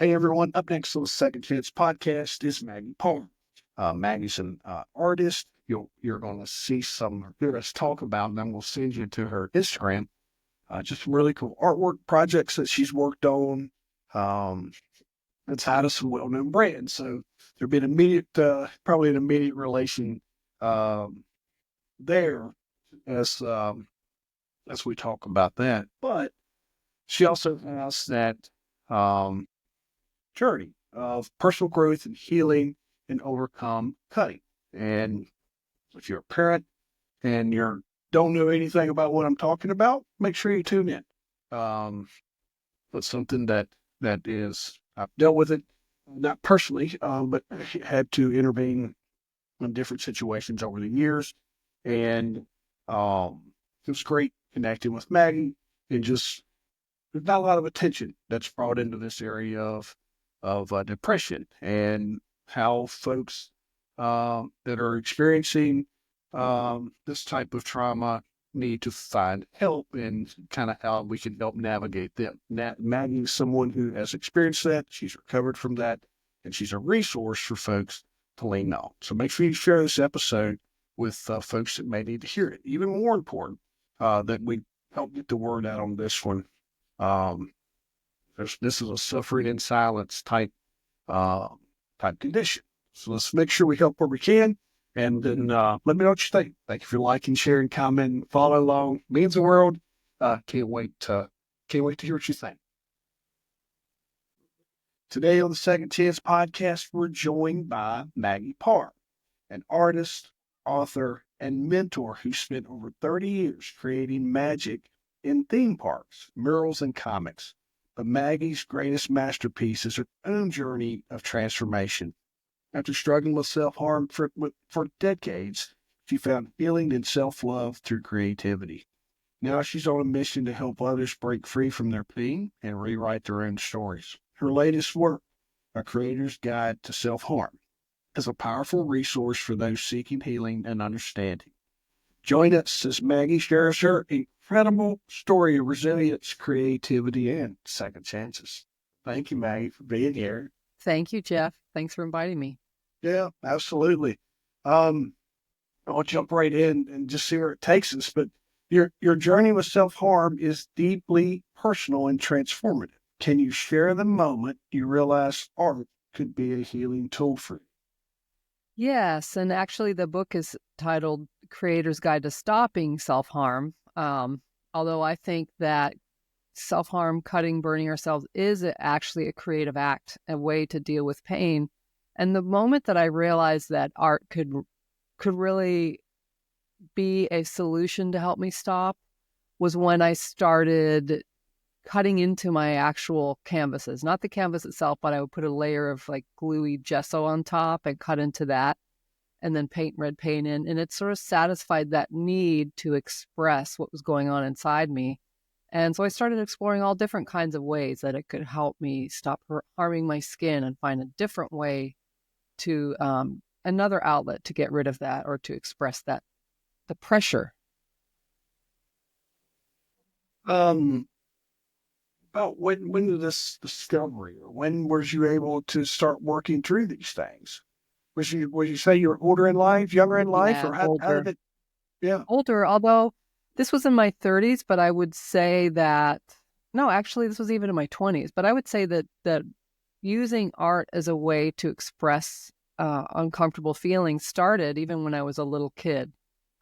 Hey everyone, up next on the Second Chance podcast is Maggie Parr. Maggie's an artist. You're going to see some hear us talk about, and then we'll send you to her Instagram. Just some really cool artwork projects that she's worked on. Um, it's out of some well-known brands, so there'll be probably an immediate relation um, there as we talk about that. But she also has that. Um, journey of personal growth and healing and overcome cutting. And if you're a parent and you don't know anything about what I'm talking about, make sure you tune in. It's something that is I've dealt with it, not personally, but had to intervene in different situations over the years, and it was great connecting with Maggie and just there's not a lot of attention that's brought into this area of depression and how folks that are experiencing this type of trauma need to find help and kind of how we can help navigate them. Maggie's someone who has experienced that, she's recovered from that, and she's a resource for folks to lean on. So make sure you share this episode with folks that may need to hear it. Even more important, that we help get the word out on this one. Um, this is a suffering in silence uh, type condition. So let's make sure we help where we can. And then let me know what you think. Thank you for liking, sharing, commenting, follow along. Means the world. Can't wait to hear what you think. Today on the Second Chance podcast, we're joined by Maggie Parr, an artist, author, and mentor who spent over 30 years creating magic in theme parks, murals, and comics. But Maggie's greatest masterpiece is her own journey of transformation. After struggling with self-harm for decades, she found healing and self-love through creativity. Now she's on a mission to help others break free from their pain and rewrite their own stories. Her latest work, A Creator's Guide to Self-Harm, is a powerful resource for those seeking healing and understanding. Join us as Maggie shares her incredible story of resilience, creativity, and second chances. Thank you, Maggie, for being here. Thank you, Jeff. Thanks for inviting me. Yeah, absolutely. I'll jump right in and just see where it takes us. But your journey with self-harm is deeply personal and transformative. Can you share the moment you realized art could be a healing tool for you? Yes, and actually the book is titled Creator's Guide to Stopping Self-Harm. Although I think that self-harm, cutting, burning ourselves is actually a creative act, a way to deal with pain. And the moment that I realized that art could really be a solution to help me stop was when I started cutting into my actual canvases, not the canvas itself, but I would put a layer of like gluey gesso on top and cut into that and then paint red paint in. And it sort of satisfied that need to express what was going on inside me. And so I started exploring all different kinds of ways that it could help me stop harming my skin and find a different way to another outlet to get rid of that or to express that, the pressure. About when did this discovery, or when was you able to start working through these things? Would you say you were older in life, younger in life, Yeah, or how did older. it? Yeah. Older, although this was in my 30s, but I would say that, no, actually, this was even in my 20s, but I would say that using art as a way to express uncomfortable feelings started even when I was a little kid.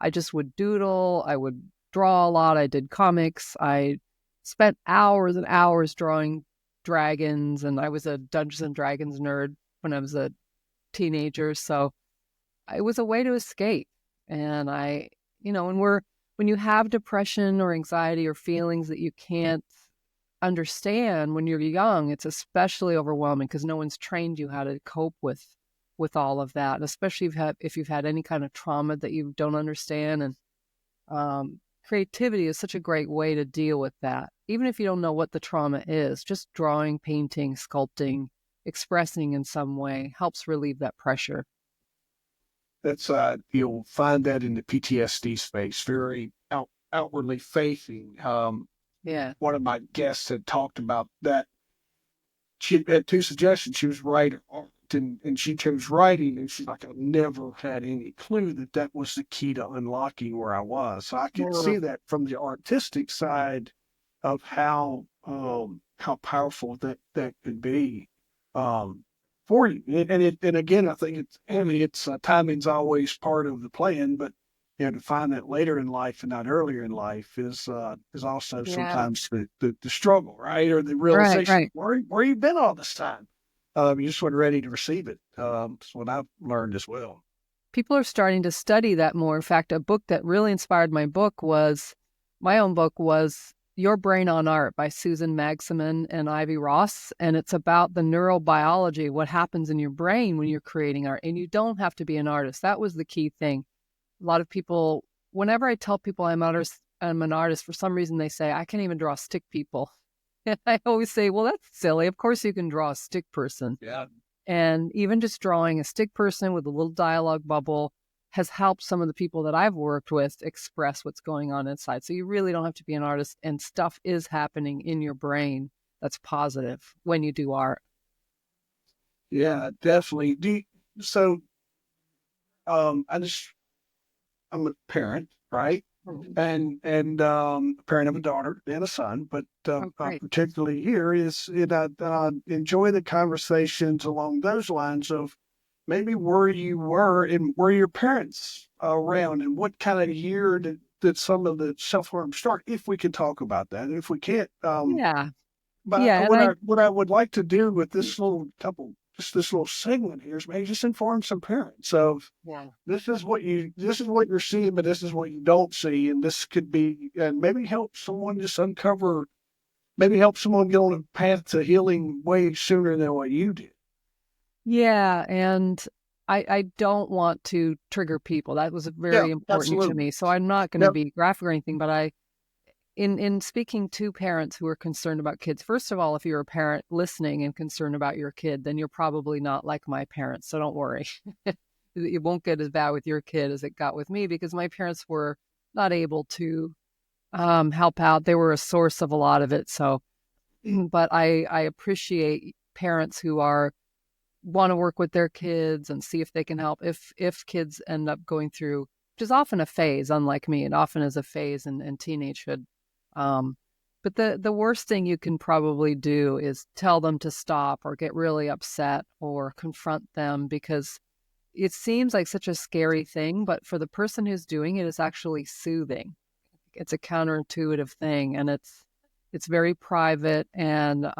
I just would doodle, I would draw a lot, I did comics, I spent hours and hours drawing dragons, and I was a Dungeons and Dragons nerd when I was a teenager, so it was a way to escape. And when you have depression or anxiety or feelings that you can't understand when you're young, it's especially overwhelming because no one's trained you how to cope with all of that, especially if you've had any kind of trauma that you don't understand. And creativity is such a great way to deal with that. Even if you don't know what the trauma is, just drawing, painting, sculpting, expressing in some way helps relieve that pressure. That's you'll find that in the PTSD space, very outwardly facing. Yeah. One of my guests had talked about that she had two suggestions. She was writing art, and she chose writing. And she's like, I never had any clue that that was the key to unlocking where I was. So I could Mm. see that from the artistic side of how powerful that could be for you. And again, I think it's timing's always part of the plan, but to find that later in life and not earlier in life is also Yeah. sometimes the struggle, right? Or the Right, realization, right. where you been all this time? You just weren't ready to receive it. That's what I've learned as well. People are starting to study that more. In fact, a book that really inspired my own book was Your Brain on Art by Susan Magsamen and Ivy Ross. And it's about the neurobiology, what happens in your brain when you're creating art. And you don't have to be an artist. That was the key thing. A lot of people, whenever I tell people I'm an artist, for some reason they say, I can't even draw stick people. And I always say, well, that's silly. Of course you can draw a stick person. Yeah. And even just drawing a stick person with a little dialogue bubble has helped some of the people that I've worked with express what's going on inside. So you really don't have to be an artist, and stuff is happening in your brain that's positive when you do art. Yeah, definitely. So I just I'm a parent, right? And a parent of a daughter and a son, but Oh, great. particularly here is enjoy the conversations along those lines of maybe where you were and where your parents around and what kind of year did some of the self-harm start, if we can talk about that. And if we can't, Yeah. but Yeah. And what I would like to do with this little couple, just this little segment here is maybe just inform some parents of yeah. this is what you're seeing, but this is what you don't see, and this could be, and maybe help someone just uncover, maybe help someone get on a path to healing way sooner than what you did. Yeah. And I don't want to trigger people. That was Yeah, very important to absolutely. me. So I'm not going to Yep. be graphic or anything, but in speaking to parents who are concerned about kids, first of all, if you're a parent listening and concerned about your kid, then you're probably not like my parents. So don't worry. It won't get as bad with your kid as it got with me, because my parents were not able to help out. They were a source of a lot of it. So, but I appreciate parents who are want to work with their kids and see if they can help if kids end up going through, which is often a phase, unlike me, it often is a phase in teenagehood. um, but the worst thing you can probably do is tell them to stop or get really upset or confront them, because it seems like such a scary thing, but for the person who's doing it, it's actually soothing. It's a counterintuitive thing, and it's very private, and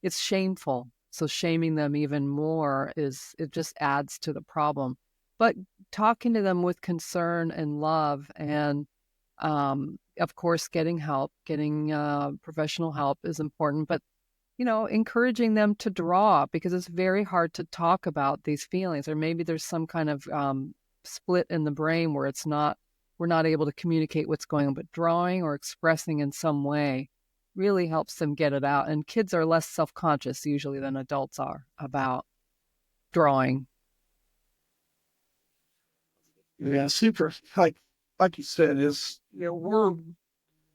it's shameful. So shaming them even more is, it just adds to the problem. But talking to them with concern and love, and of course, getting help, getting professional help is important. But encouraging them to draw, because it's very hard to talk about these feelings, or maybe there's some kind of split in the brain where we're not able to communicate what's going on. But drawing or expressing in some way really helps them get it out. And kids are less self-conscious usually than adults are about drawing. Yeah, super. Like you said, is we're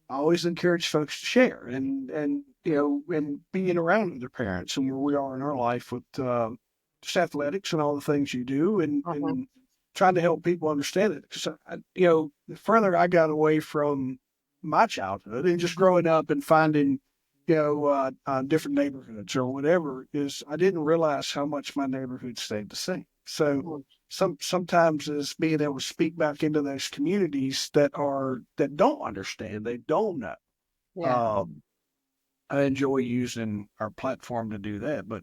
I always encourage folks to share and being around their parents and where we are in our life with just athletics and all the things you do Mhm. and trying to help people understand it. Because the further I got away from my childhood and just growing up and finding different neighborhoods or whatever, is I didn't realize how much my neighborhood stayed the same. So sometimes is being able to speak back into those communities that don't understand, they don't know. Yeah. Um, I enjoy using our platform to do that. But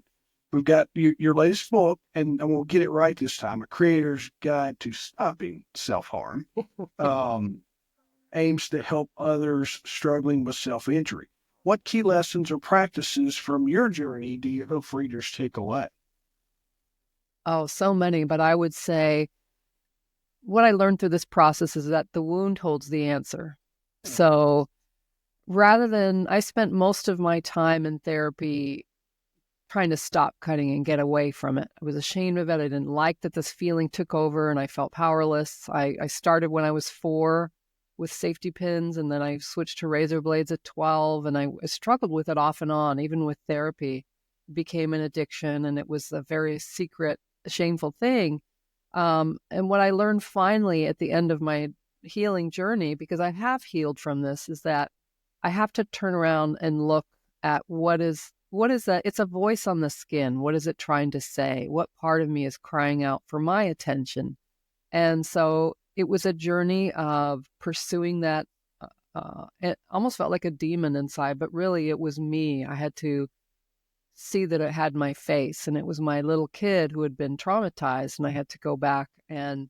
we've got your latest book, and we'll get it right this time: A Creator's Guide to Stopping Self Harm. Um, aims to help others struggling with self injury. What key lessons or practices from your journey do you hope readers take away? Oh, so many. But I would say what I learned through this process is that the wound holds the answer. So rather than, I spent most of my time in therapy trying to stop cutting and get away from it. I was ashamed of it. I didn't like that this feeling took over and I felt powerless. I started when I was 4 with safety pins, and then I switched to razor blades at 12, and I struggled with it off and on, even with therapy. became an addiction, and it was a very secret, shameful thing. And what I learned finally at the end of my healing journey, because I have healed from this, is that I have to turn around and look at what is that? It's a voice on the skin. What is it trying to say? What part of me is crying out for my attention? And so it was a journey of pursuing that. It almost felt like a demon inside, but really it was me. I had to see that it had my face, and it was my little kid who had been traumatized, and I had to go back and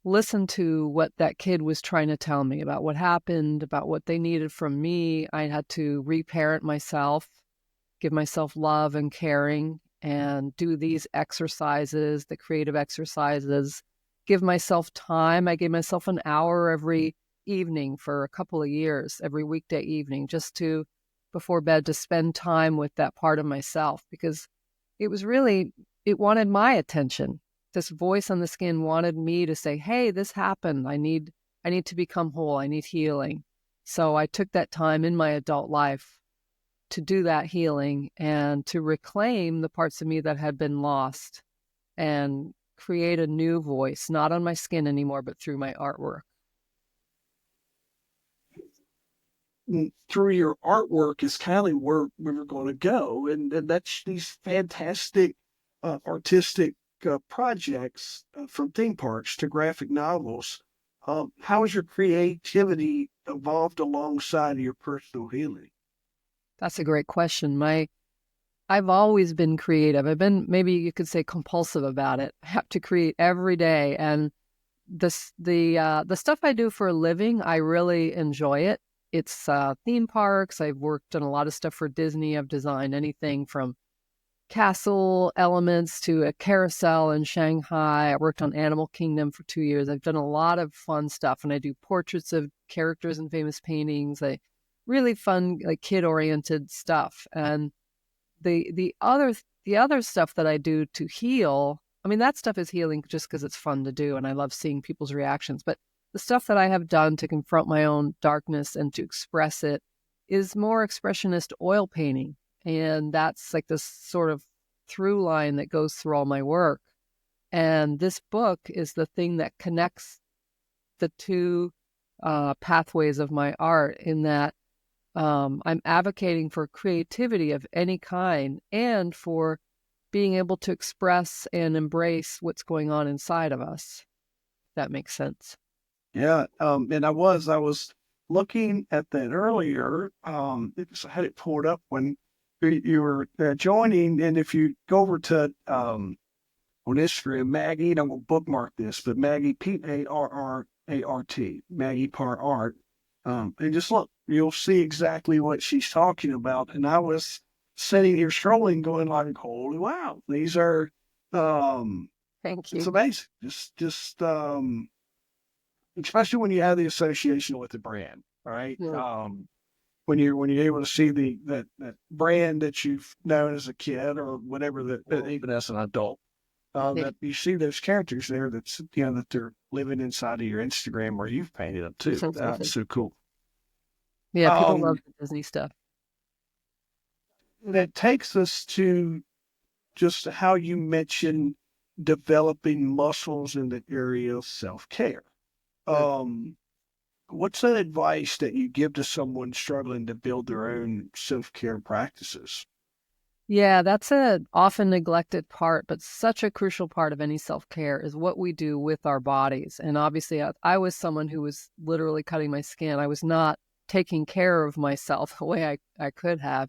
listen to what that kid was trying to tell me about what happened, about what they needed from me. I had to reparent myself, give myself love and caring, and do these exercises, the creative exercises, give myself time. I gave myself an hour every evening for a couple of years, every weekday evening, just to, before bed, to spend time with that part of myself, because it was really, it wanted my attention. This voice on the skin wanted me to say, hey, this happened. I need to become whole. I need healing. So I took that time in my adult life to do that healing and to reclaim the parts of me that had been lost and create a new voice, not on my skin anymore, but through my artwork. Through your artwork is kind of where we were going to go. And that's these fantastic artistic projects from theme parks to graphic novels. How has your creativity evolved alongside of your personal healing? That's a great question. I've always been creative. I've been, maybe you could say, compulsive about it. I have to create every day. And the stuff I do for a living, I really enjoy it. It's theme parks. I've worked on a lot of stuff for Disney. I've designed anything from castle elements to a carousel in Shanghai. I worked on Animal Kingdom for 2 years. I've done a lot of fun stuff, and I do portraits of characters in famous paintings. Really fun, like kid-oriented stuff. And the other stuff that I do to heal, I mean, that stuff is healing just because it's fun to do, and I love seeing people's reactions. But the stuff that I have done to confront my own darkness and to express it is more expressionist oil painting. And that's like this sort of through line that goes through all my work. And this book is the thing that connects the two pathways of my art, in that I'm advocating for creativity of any kind and for being able to express and embrace what's going on inside of us. If that makes sense. Yeah, and I was looking at that earlier. I had it pulled up when you were joining, and if you go over to on Instagram, Maggie, and I'm gonna bookmark this, but Maggie Parrart, Maggie Parr Art, and just look, you'll see exactly what she's talking about. And I was sitting here scrolling, going like, "Holy wow, these are Thank it's you. amazing." Just especially when you have the association with the brand, right? Yeah. When you're able to see that brand that you've known as a kid or whatever that even as an adult, Yeah. that you see those characters there that's that they're living inside of your Instagram where you've painted them too. That's so cool. Yeah, people love Um, the Disney stuff. that takes us to just how you mentioned developing muscles in the area of self care. Um, What's that advice that you give to someone struggling to build their own self-care practices? Yeah, that's a often neglected part, but such a crucial part of any self-care is what we do with our bodies. And obviously, I was someone who was literally cutting my skin. I was not taking care of myself the way I could have.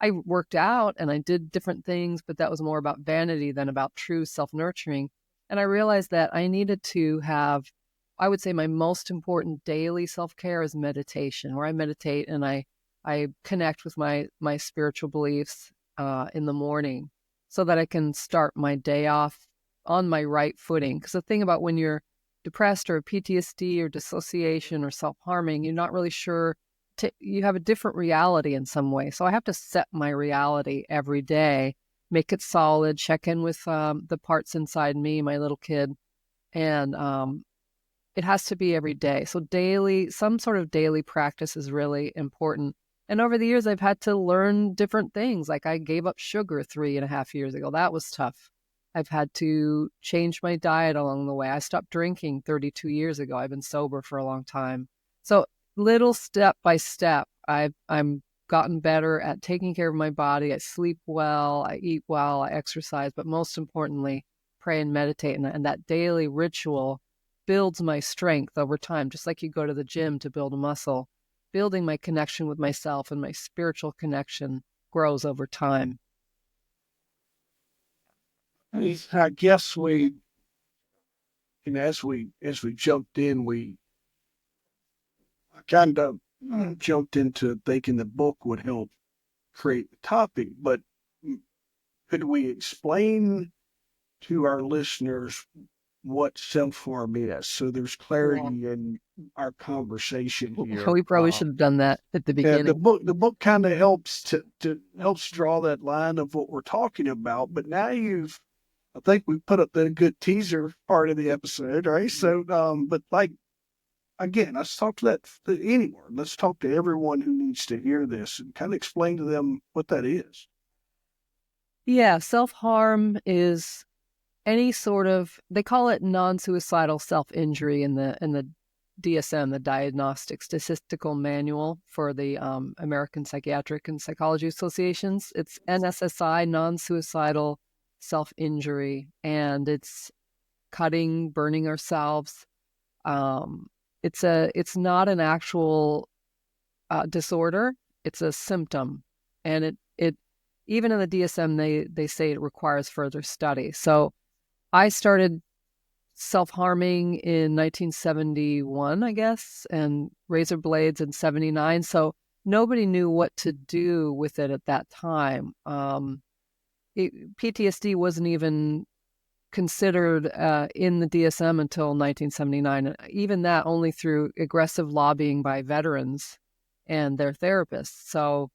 I worked out and I did different things, but that was more about vanity than about true self-nurturing. And I realized that I needed to have, I would say my most important daily self-care is meditation, where I meditate and I connect with my spiritual beliefs in the morning so that I can start my day off on my right footing. Because the thing about when you're depressed or PTSD or dissociation or self-harming, you're not really sure. You have a different reality in some way. So I have to set my reality every day, make it solid, check in with the parts inside me, my little kid. And it has to be every day. So daily, some sort of daily practice is really important. And over the years, I've had to learn different things. Like I gave up sugar 3.5 years ago. That was tough. I've had to change my diet along the way. I stopped drinking 32 years ago. I've been sober for a long time. So little step by step, I'm gotten better at taking care of my body. I sleep well, I eat well, I exercise, but most importantly, pray and meditate. And that daily ritual builds my strength over time, just like you go to the gym to build a muscle. Building my connection with myself and my spiritual connection grows over time. I guess we, and as we jumped in, we kind of jumped into thinking the book would help create the topic, but could we explain to our listeners what self-harm is so there's clarity in our conversation here? We probably should have done that at the Yeah, beginning. the book kind of helps to helps draw that line of what we're talking about. But now I think we put up the good teaser part of the episode, right? So, but like again, let's talk to anyone. Let's talk to everyone who needs to hear this and kind of explain to them what that is. Yeah, self-harm is any sort of, they call it non-suicidal self-injury in the DSM, the Diagnostic Statistical Manual for the American Psychiatric and Psychology Associations. It's NSSI, non-suicidal self-injury, and it's cutting, burning ourselves. It's not an actual disorder. It's a symptom, and it even in the DSM they say it requires further study. So I started self-harming in 1971, I guess, and razor blades in 79. So nobody knew what to do with it at that time. PTSD wasn't even considered in the DSM until 1979. Even that only through aggressive lobbying by veterans and their therapists. So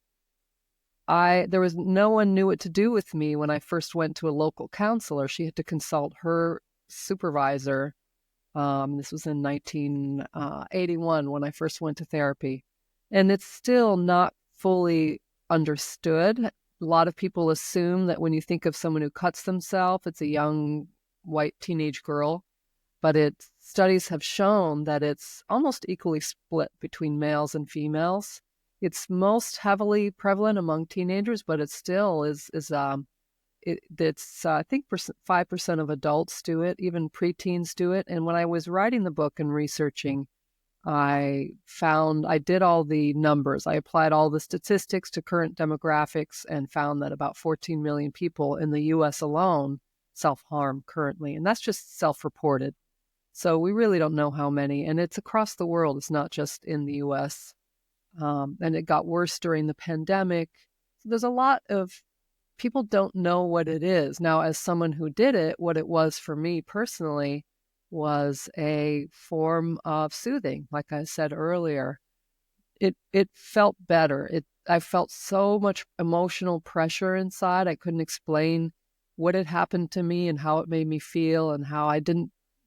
there was no one knew what to do with me when I first went to a local counselor. She had to consult her supervisor. This was in 1981 when I first went to therapy. And it's still not fully understood. A lot of people assume that when you think of someone who cuts themselves, it's a young white teenage girl. But studies have shown that it's almost equally split between males and females. It's most heavily prevalent among teenagers, but it still it's I think 5% of adults do it, even preteens do it. And when I was writing the book and researching, I did all the numbers. I applied all the statistics to current demographics and found that about 14 million people in the US alone self-harm currently. And that's just self-reported. So we really don't know how many. And it's across the world. It's not just in the US. And it got worse during the pandemic. So there's a lot of people don't know what it is. Now, as someone who did it, what it was for me personally was a form of soothing. Like I said earlier, it felt better. I felt so much emotional pressure inside. I couldn't explain what had happened to me and how it made me feel and how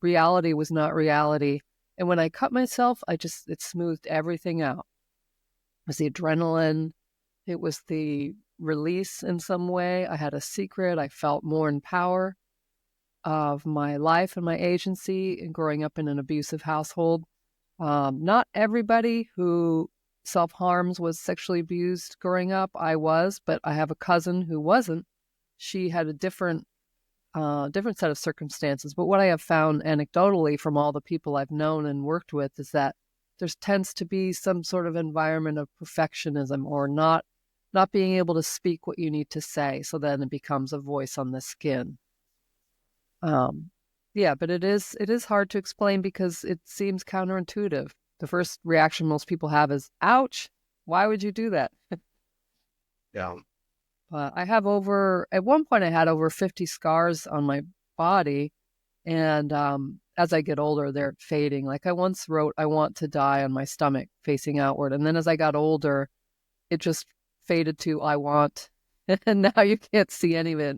reality was not reality. And when I cut myself, it smoothed everything out. It was the adrenaline. It was the release in some way. I had a secret. I felt more in power of my life and my agency and growing up in an abusive household. Not everybody who self-harms was sexually abused growing up. I was, but I have a cousin who wasn't. She had a different set of circumstances. But what I have found anecdotally from all the people I've known and worked with is that there tends to be some sort of environment of perfectionism or not being able to speak what you need to say. So then it becomes a voice on the skin. Yeah, but it is hard to explain because it seems counterintuitive. The first reaction most people have is, ouch, why would you do that? Yeah. At one point I had over 50 scars on my body. And as I get older, they're fading. Like I once wrote, I want to die on my stomach facing outward. And then as I got older, it just faded to I want. And now you can't see any of it.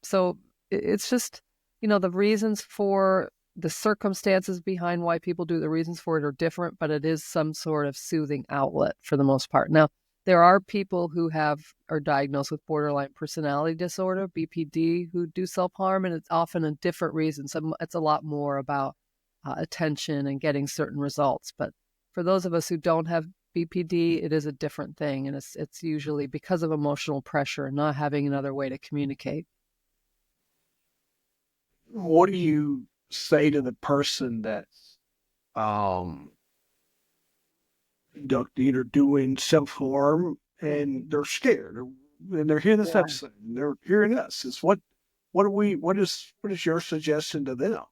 So it's just, the reasons for the circumstances behind why people do the reasons for it are different, but it is some sort of soothing outlet for the most part. Now, there are people who are diagnosed with borderline personality disorder, BPD, who do self-harm, and it's often a different reason. So it's a lot more about attention and getting certain results. But for those of us who don't have BPD, it is a different thing, and it's usually because of emotional pressure and not having another way to communicate. What do you say to the person that's um, either doing self-harm and they're scared, and they're hearing this Yeah. episode, and they're hearing us? What is your suggestion to them?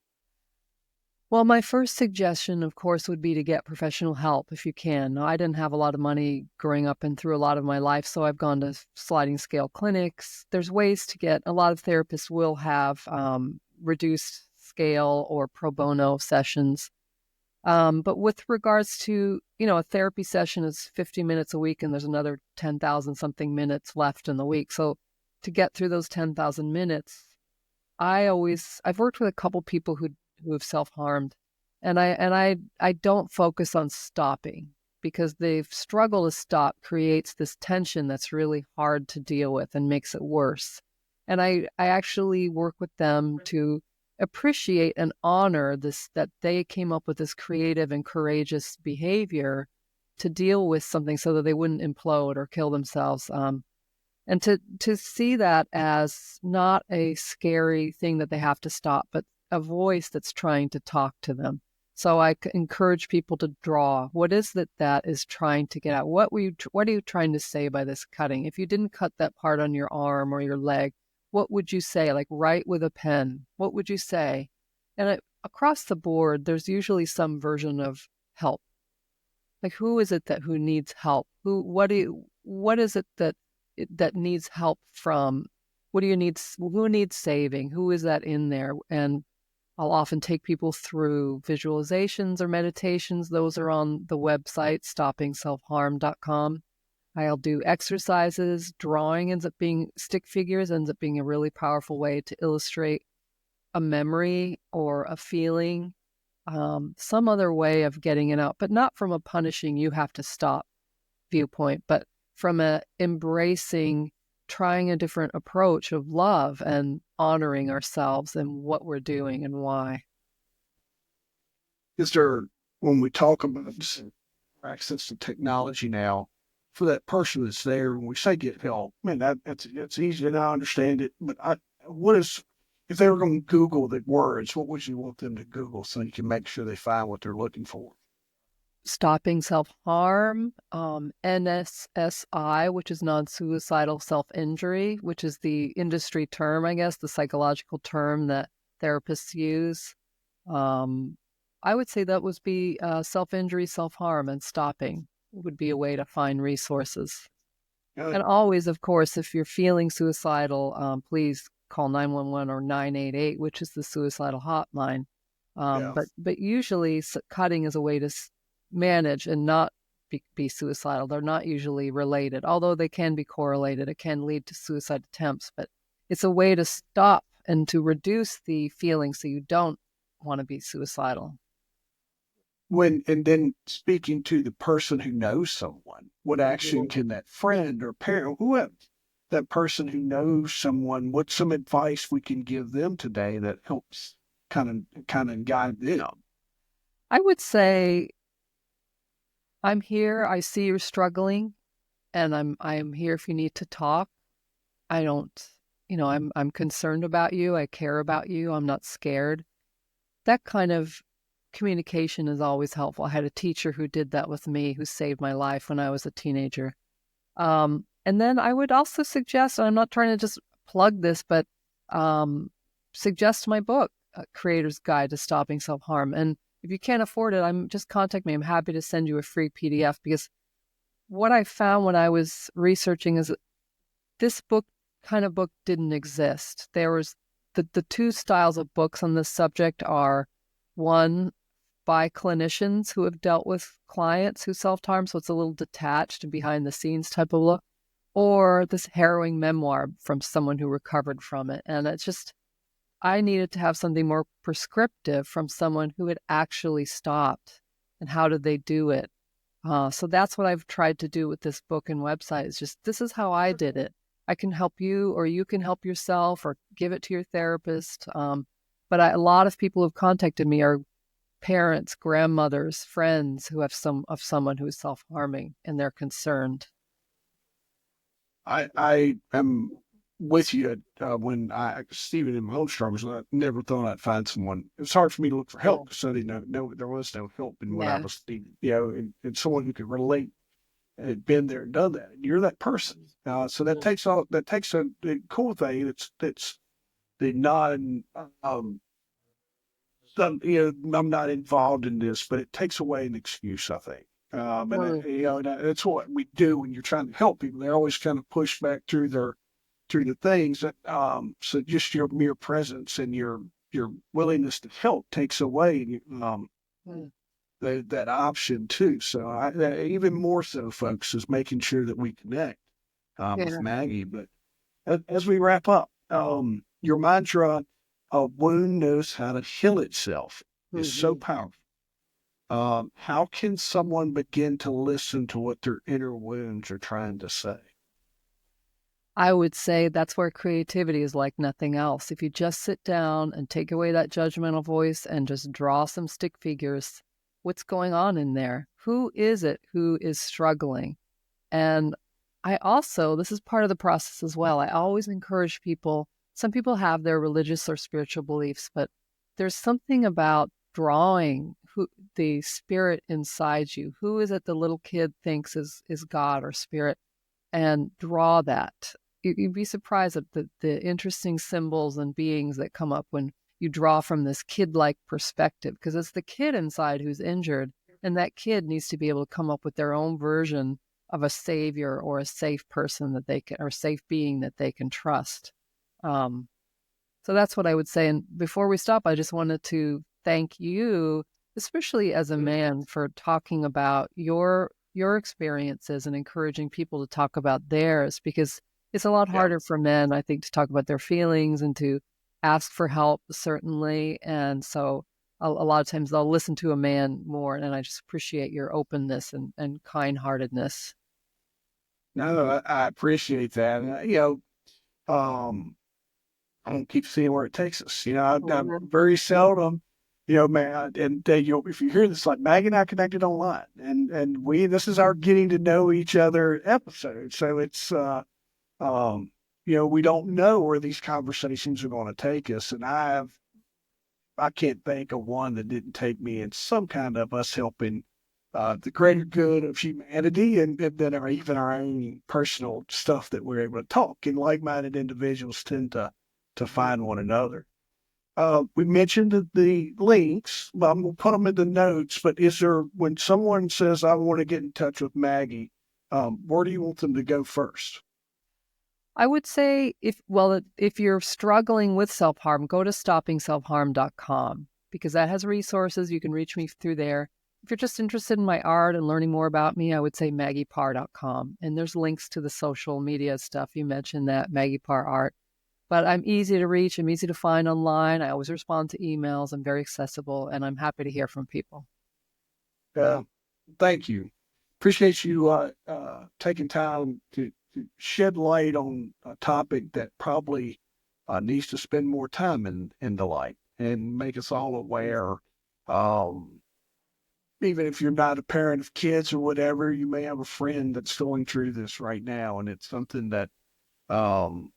Well, my first suggestion, of course, would be to get professional help if you can. Now, I didn't have a lot of money growing up and through a lot of my life, so I've gone to sliding scale clinics. There's ways to get, a lot of therapists will have reduced scale or pro bono sessions. But with regards to, a therapy session is 50 minutes a week and there's another 10,000 something minutes left in the week. So to get through those 10,000 minutes, I've worked with a couple people who have self-harmed, and I don't focus on stopping, because the struggle to stop creates this tension that's really hard to deal with and makes it worse. And I actually work with them to appreciate and honor this, that they came up with this creative and courageous behavior to deal with something so that they wouldn't implode or kill themselves. And to see that as not a scary thing that they have to stop, but a voice that's trying to talk to them. So I encourage people to draw. What is that is trying to get out? What are you trying to say by this cutting? If you didn't cut that part on your arm or your leg, what would you say? Like, write with a pen. What would you say? And across the board, there's usually some version of help. Like, who is it who needs help? What is it that needs help from? What do you need? Who needs saving? Who is that in there? And I'll often take people through visualizations or meditations. Those are on the website, stoppingselfharm.com. I'll do exercises. Drawing stick figures ends up being a really powerful way to illustrate a memory or a feeling, some other way of getting it out, but not from a punishing, you have to stop viewpoint, but from a embracing, trying a different approach of love and honoring ourselves and what we're doing and why. Is there, when we talk about access to technology now, for that person that's there, when we say get help, man, that's easy and I understand it. But if they were going to Google the words, what would you want them to Google so you can make sure they find what they're looking for? Stopping self-harm, NSSI, which is non-suicidal self-injury, which is the industry term, I guess, the psychological term that therapists use. I would say that would be self-injury, self-harm, and stopping would be a way to find resources. And always, of course, if you're feeling suicidal, please call 911 or 988, which is the suicidal hotline. Yeah. But usually cutting is a way to manage and not be suicidal. They're not usually related, although they can be correlated. It can lead to suicide attempts, but it's a way to stop and to reduce the feeling so you don't want to be suicidal. And then speaking to the person who knows someone, what action can that friend or parent, whoever, that person who knows someone, what's some advice we can give them today that helps kind of guide them? I would say, I'm here. I see you're struggling, and I'm here if you need to talk. I don't, I'm concerned about you. I care about you. I'm not scared. That kind of communication is always helpful. I had a teacher who did that with me, who saved my life when I was a teenager. And then I would also suggest, I'm not trying to just plug this, but suggest my book, Creator's Guide to Stopping Self-Harm. And if you can't afford it, just contact me. I'm happy to send you a free PDF, because what I found when I was researching is that this book didn't exist. There was the two styles of books on this subject are, one, by clinicians who have dealt with clients who self-harm, so it's a little detached and behind the scenes type of look, or this harrowing memoir from someone who recovered from it. And it's just, I needed to have something more prescriptive from someone who had actually stopped, and how did they do it. So that's what I've tried to do with this book and website, is just, this is how I did it. I can help you, or you can help yourself, or give it to your therapist. But a lot of people who've contacted me are parents, grandmothers, friends who have someone who is self-harming, and they're concerned. I am with you when Stephen in my own struggles, I never thought I'd find someone. It was hard for me to look for help because I didn't know there was no help in what I Yeah. was needing, and someone who could relate and had been there and done that. And you're that person. So that takes a cool thing. That's the non, I'm not involved in this, but it takes away an excuse, I think. Mm. And that's what we do when you're trying to help people. They always kind of push back through the things that, so just your mere presence and your willingness to help takes away, Mm. that option too. So even more so, folks, is making sure that we connect, with Yeah. Maggie. But as we wrap up, your mantra, "A wound knows how to heal itself," is so Mhm. powerful. How can someone begin to listen to what their inner wounds are trying to say? I would say that's where creativity is like nothing else. If you just sit down and take away that judgmental voice and just draw some stick figures, what's going on in there? Who is it who is struggling? And I also, this is part of the process as well. I always encourage people, some people have their religious or spiritual beliefs, but there's something about drawing the spirit inside you. Who is it the little kid thinks is God or spirit? And draw that. You'd be surprised at the interesting symbols and beings that come up when you draw from this kid-like perspective, because it's the kid inside who's injured, and that kid needs to be able to come up with their own version of a savior or a safe person that they can, or safe being that they can trust. Um, so that's what I would say. And before we stop, I just wanted to thank you, especially as a man, for talking about your experiences and encouraging people to talk about theirs, because it's a lot Yeah. harder for men, I think, to talk about their feelings and to ask for help, certainly. And so a lot of times they'll listen to a man more. And I just appreciate your openness and kind heartedness. No, I appreciate that. And, I don't keep seeing where it takes us. I'm Mhm. very seldom, man. And if you hear this, like Maggie and I connected online, and this is our getting to know each other episode. So it's, we don't know where these conversations are going to take us. And I can't think of one that didn't take me in some kind of us helping, the greater good of humanity, and then even our own personal stuff that we're able to talk. And like-minded individuals tend to find one another. We mentioned the links, but I'm going to put them in the notes. But when someone says, "I want to get in touch with Maggie," where do you want them to go first? I would say, if you're struggling with self-harm, go to stoppingselfharm.com, because that has resources. You can reach me through there. If you're just interested in my art and learning more about me, I would say maggieparr.com. And there's links to the social media stuff. You mentioned that, Maggie Parr Art. But I'm easy to reach. I'm easy to find online. I always respond to emails. I'm very accessible, and I'm happy to hear from people. Uh, Thank you. Appreciate you taking time to shed light on a topic that probably needs to spend more time in the light and make us all aware. Um, Even if you're not a parent of kids or whatever, you may have a friend that's going through this right now, and it's something that, um,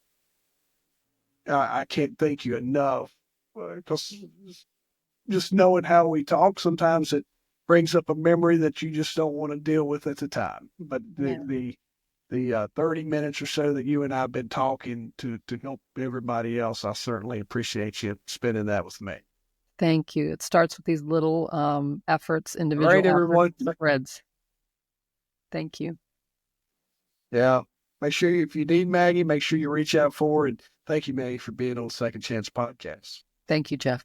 I can't thank you enough, because just knowing how we talk, sometimes it brings up a memory that you just don't want to deal with at the time. But Yeah. the 30 minutes or so that you and I have been talking to help everybody else, I certainly appreciate you spending that with me. Thank you. It starts with these little efforts, All right, individual efforts, everyone. spreads. Thank you. Yeah. Make sure if you need Maggie, make sure you reach out for her. And thank you, Maggie, for being on Second Chance Podcast. Thank you, Jeff.